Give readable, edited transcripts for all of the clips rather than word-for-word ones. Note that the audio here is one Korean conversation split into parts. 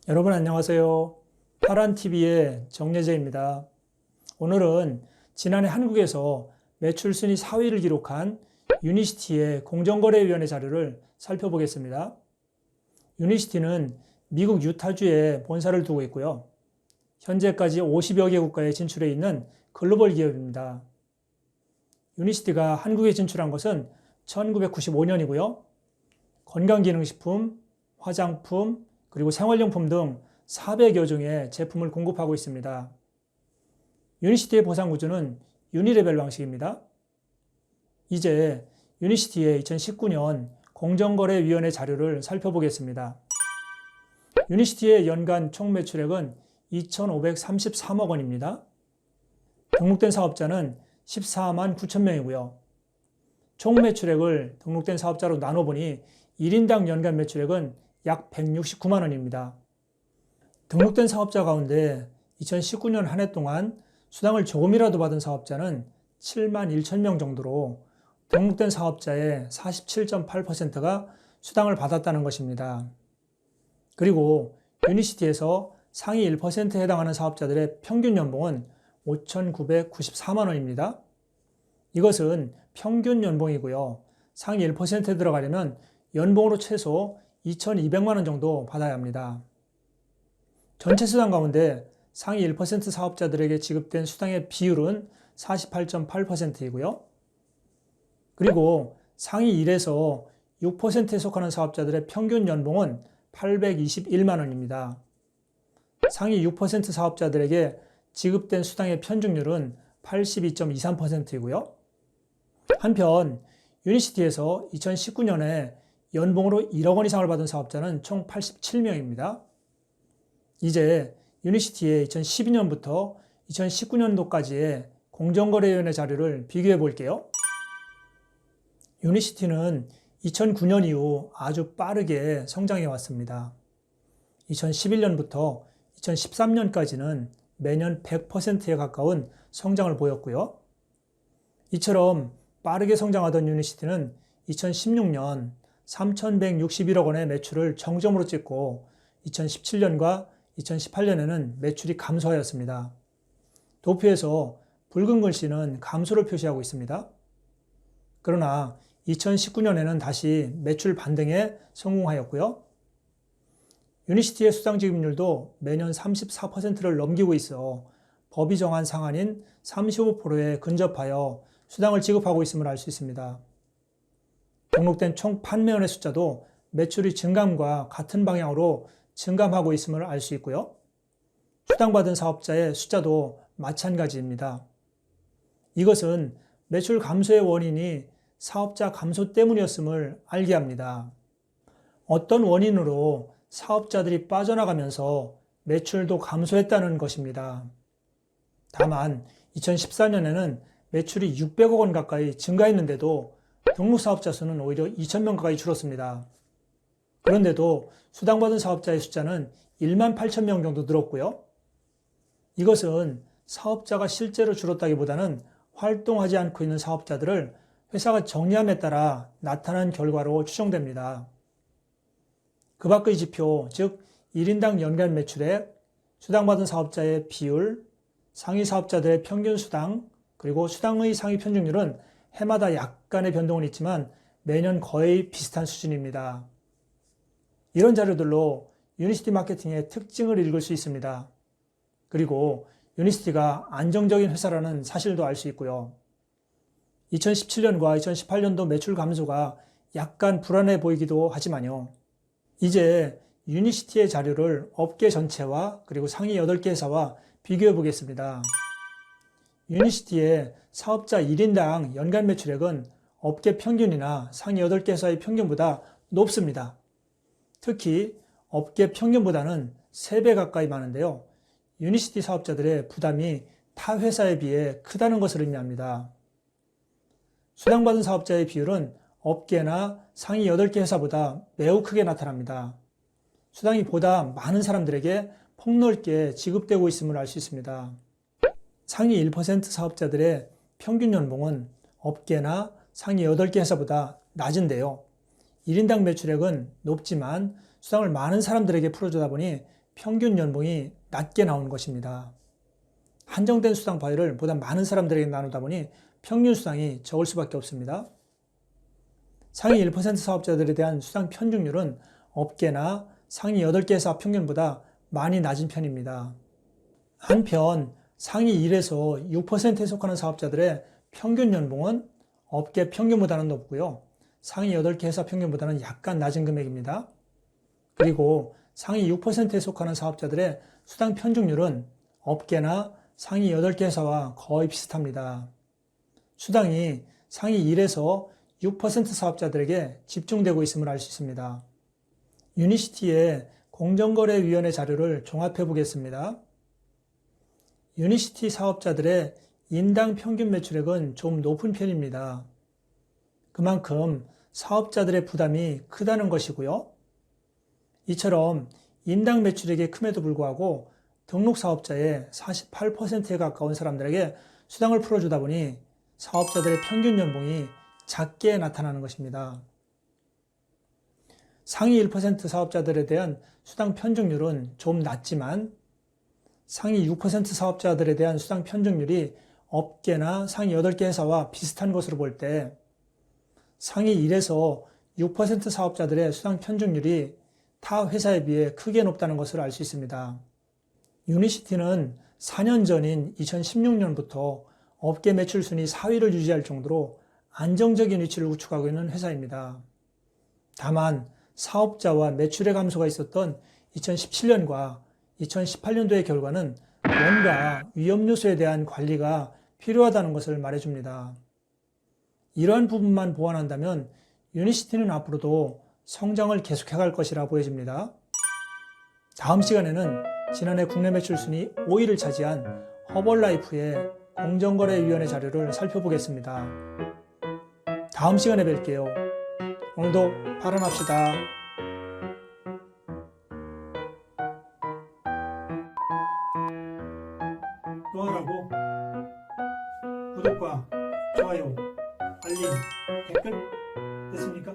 여러분 안녕하세요. 파란TV의 정예재입니다. 오늘은 지난해 한국에서 매출 순위 4위를 기록한 유니시티의 공정거래위원회 자료를 살펴보겠습니다. 유니시티는 미국 유타주에 본사를 두고 있고요. 현재까지 50여 개 국가에 진출해 있는 글로벌 기업입니다. 유니시티가 한국에 진출한 것은 1995년이고요. 건강기능식품, 화장품, 그리고 생활용품 등 400여 종의 제품을 공급하고 있습니다. 유니시티의 보상 구조는 유니레벨 방식입니다. 이제 유니시티의 2019년 공정거래위원회 자료를 살펴보겠습니다. 유니시티의 연간 총 매출액은 2,533억 원입니다. 등록된 사업자는 14만 9천 명이고요. 총 매출액을 등록된 사업자로 나눠보니 1인당 연간 매출액은 약 169만 원입니다. 등록된 사업자 가운데 2019년 한 해 동안 수당을 조금이라도 받은 사업자는 7만 1천 명 정도로 등록된 사업자의 47.8%가 수당을 받았다는 것입니다. 그리고 유니시티에서 상위 1%에 해당하는 사업자들의 평균 연봉은 5,994만 원입니다. 이것은 평균 연봉이고요. 상위 1%에 들어가려면 연봉으로 최소 2,200만 원 정도 받아야 합니다. 전체 수당 가운데 상위 1% 사업자들에게 지급된 수당의 비율은 48.8%이고요. 그리고 상위 1에서 6%에 속하는 사업자들의 평균 연봉은 821만 원입니다. 상위 6% 사업자들에게 지급된 수당의 편중률은 82.23%이고요. 한편 유니시티에서 2019년에 연봉으로 1억 원 이상을 받은 사업자는 총 87명입니다. 이제 유니시티의 2012년부터 2019년도까지의 공정거래위원회 자료를 비교해 볼게요. 유니시티는 2009년 이후 아주 빠르게 성장해 왔습니다. 2011년부터 2013년까지는 매년 100%에 가까운 성장을 보였고요. 이처럼 빠르게 성장하던 유니시티는 2016년 3,161억 원의 매출을 정점으로 찍고 2017년과 2018년에는 매출이 감소하였습니다. 도표에서 붉은 글씨는 감소를 표시하고 있습니다. 그러나 2019년에는 다시 매출 반등에 성공하였고요. 유니시티의 수당 지급률도 매년 34%를 넘기고 있어 법이 정한 상한인 35%에 근접하여 수당을 지급하고 있음을 알 수 있습니다. 등록된 총 판매원의 숫자도 매출이 증감과 같은 방향으로 증감하고 있음을 알 수 있고요. 수당받은 사업자의 숫자도 마찬가지입니다. 이것은 매출 감소의 원인이 사업자 감소 때문이었음을 알게 합니다. 어떤 원인으로 사업자들이 빠져나가면서 매출도 감소했다는 것입니다. 다만 2014년에는 매출이 600억 원 가까이 증가했는데도 등록 사업자 수는 오히려 2,000명 가까이 줄었습니다. 그런데도 수당받은 사업자의 숫자는 1만 8천 명 정도 늘었고요. 이것은 사업자가 실제로 줄었다기보다는 활동하지 않고 있는 사업자들을 회사가 정리함에 따라 나타난 결과로 추정됩니다. 그 밖의 지표, 즉 1인당 연간 매출액, 수당받은 사업자의 비율, 상위 사업자들의 평균 수당, 그리고 수당의 상위 편중률은 해마다 약간의 변동은 있지만 매년 거의 비슷한 수준입니다. 이런 자료들로 유니시티 마케팅의 특징을 읽을 수 있습니다. 그리고 유니시티가 안정적인 회사라는 사실도 알 수 있고요. 2017년과 2018년도 매출 감소가 약간 불안해 보이기도 하지만요. 이제 유니시티의 자료를 업계 전체와 그리고 상위 8개 회사와 비교해 보겠습니다. 유니시티의 사업자 1인당 연간 매출액은 업계 평균이나 상위 8개 회사의 평균보다 높습니다. 특히 업계 평균보다는 3배 가까이 많은데요. 유니시티 사업자들의 부담이 타 회사에 비해 크다는 것을 의미합니다. 수당받은 사업자의 비율은 업계나 상위 8개 회사보다 매우 크게 나타납니다. 수당이 보다 많은 사람들에게 폭넓게 지급되고 있음을 알 수 있습니다. 상위 1% 사업자들의 평균 연봉은 업계나 상위 8개 회사보다 낮은데요. 1인당 매출액은 높지만 수당을 많은 사람들에게 풀어주다 보니 평균 연봉이 낮게 나오는 것입니다. 한정된 수당 파일을 보다 많은 사람들에게 나누다 보니 평균 수당이 적을 수밖에 없습니다. 상위 1% 사업자들에 대한 수당 편중률은 업계나 상위 8개 회사 평균보다 많이 낮은 편입니다. 한편 상위 1에서 6%에 속하는 사업자들의 평균 연봉은 업계 평균보다는 높고요. 상위 8개 회사 평균보다는 약간 낮은 금액입니다. 그리고 상위 6%에 속하는 사업자들의 수당 편중률은 업계나 상위 8개 회사와 거의 비슷합니다. 수당이 상위 1에서 6% 사업자들에게 집중되고 있음을 알 수 있습니다. 유니시티의 공정거래위원회 자료를 종합해 보겠습니다. 유니시티 사업자들의 인당 평균 매출액은 좀 높은 편입니다. 그만큼 사업자들의 부담이 크다는 것이고요. 이처럼 인당 매출액이 큼에도 불구하고 등록 사업자의 48%에 가까운 사람들에게 수당을 풀어주다 보니 사업자들의 평균 연봉이 작게 나타나는 것입니다. 상위 1% 사업자들에 대한 수당 편중률은 좀 낮지만 상위 6% 사업자들에 대한 수당 편중률이 업계나 상위 8개 회사와 비슷한 것으로 볼 때 상위 1에서 6% 사업자들의 수당 편중률이 타 회사에 비해 크게 높다는 것을 알 수 있습니다. 유니시티는 4년 전인 2016년부터 업계 매출 순위 4위를 유지할 정도로 안정적인 위치를 구축하고 있는 회사입니다. 다만 사업자와 매출의 감소가 있었던 2017년과 2018년도의 결과는 뭔가 위험 요소에 대한 관리가 필요하다는 것을 말해줍니다. 이러한 부분만 보완한다면 유니시티는 앞으로도 성장을 계속해갈 것이라 보여집니다. 다음 시간에는 지난해 국내 매출 순위 5위를 차지한 허벌라이프의 공정거래위원회 자료를 살펴보겠습니다. 다음 시간에 뵐게요. 오늘도 발언합시다. 또 하라고 구독과 좋아요, 알림, 댓글 됐습니까?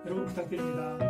여러분 부탁드립니다.